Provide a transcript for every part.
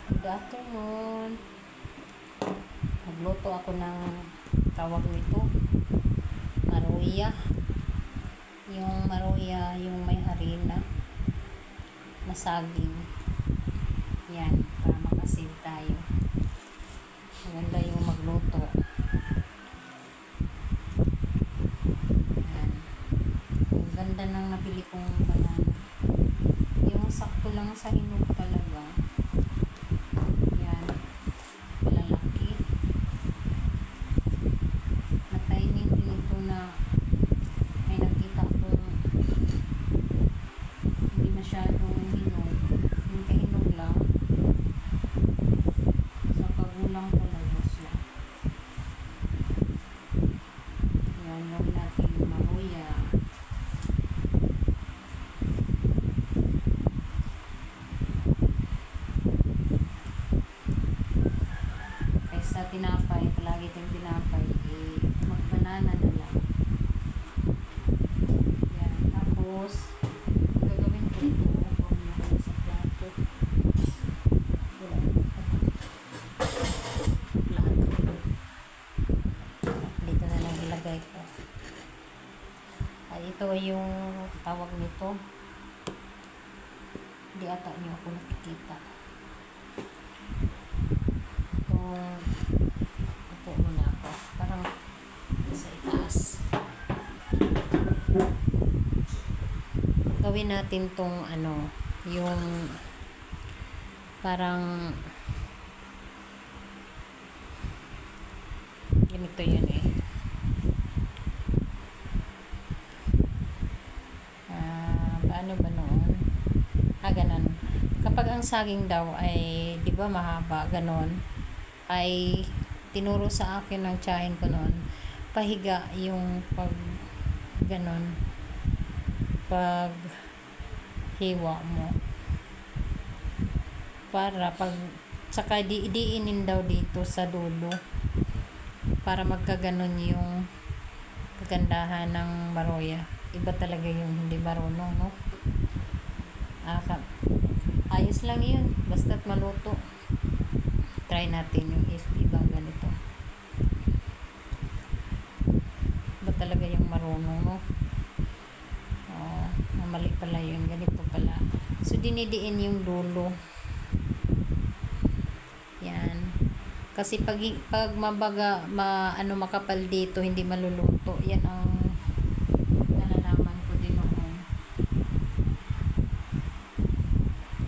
Good afternoon. Nagluto ako ng tawag nito, maruya. Yung maruya, yung may harina na saging. Yan, para makasave tayo. Maganda yung magluto. Yan. Ang ganda ng napili kong banana. Yung sakto lang sa hinog talaga. Yan. Malalaki. Na-timing din ito na may nakita kong hindi masyadong hinog. Yung kahinog lang. Sa pagulang ko lagos lang. Yan, gawin natin yung maruya. Kaysa tinapay, palagi tayong tinapay, mag-banana na lang. Yan, tapos gagawin ko ito, gawin natin sa plato. Plato. Dito na lang ilagay ko. Ay, ito yung tawag nito. Hindi ata niyo ako nakikita. Upo muna ako. Parang sa itaas. Gawin natin tong ano, yung parang ganito yun eh. Paano ba noon? Ganon. Kapag ang saging daw ay, di ba mahaba, ganon, ay tinuro sa akin ng tiyahin ko noon, pahiga yung pag ganon, pag hiwa mo, para pag saka diinin daw dito sa dulo para magkaganon yung kagandahan ng maruya. Iba talaga yung hindi marunong, no? Ayos lang yun, basta't maluto. Try natin yung ibang ganito. Ba talaga yung marunong, no? Mali pala yun, ganito pala. So dinidiin yung dulo. Yan. Kasi pag mabaga, makapal dito, hindi maluluto. Yan ang nalalaman ko din noon.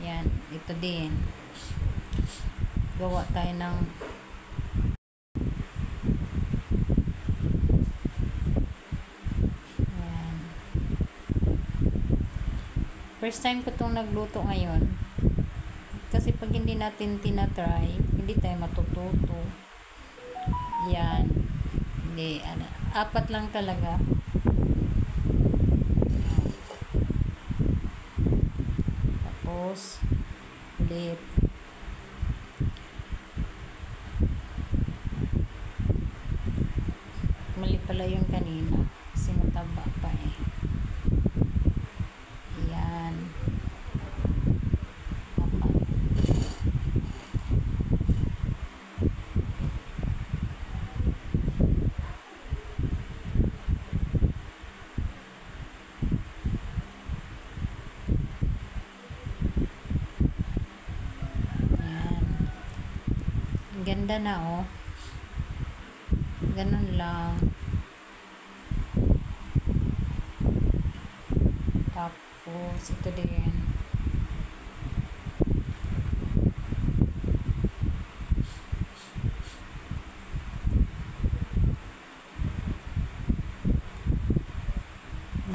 Yan, ito din. Gawa tayo ng yan. First time ko itong nagluto ngayon. Kasi pag hindi natin tinatry, hindi tayo matututo. Yan. Hindi, apat lang talaga. Tapos, ulit. Mali pala yung kanina. Kasi mataba pa eh. Yan. Ganda na oh. Ganun lang. Tapos ito din.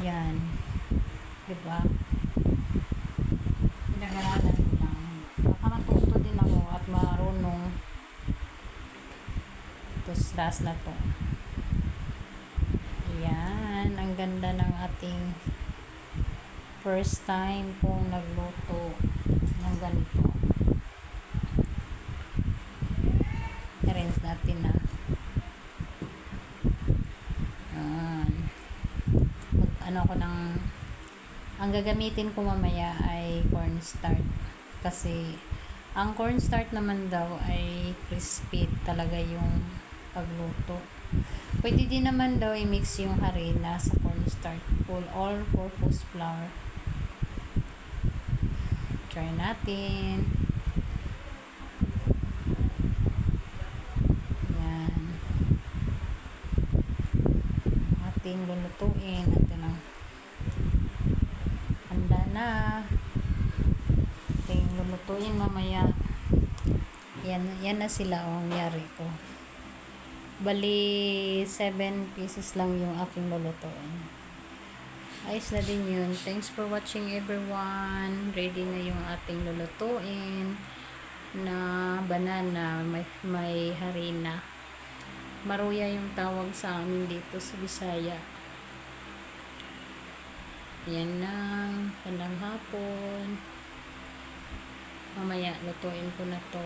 Yan. Diba? Pinag-aralan ko lang. Baka matuto din ako at marunong. Tapos last na to. Ayan, ang ganda ng ating first time kong nagluto ng ganito. I-rinse natin na. Ano ko ng ang gagamitin ko mamaya ay cornstarch kasi Ang cornstarch naman daw ay crispy talaga yung pagluto. Pwede din naman daw i-mix yung harina sa cornstarch, full all-purpose flour. Try natin. Yan. Ating lulutuin. Ito na. Handa na. Ating lulutuin mamaya. Yan na sila. Ang yari ko. Bali, 7 pieces lang yung aking lulutuin. Ayos na din yun. Thanks for watching everyone. Ready na yung ating lulutuin na banana. May harina. Maruya yung tawag sa amin dito sa Bisaya. Yan na. Pandang hapon. Mamaya, lutuin ko na to.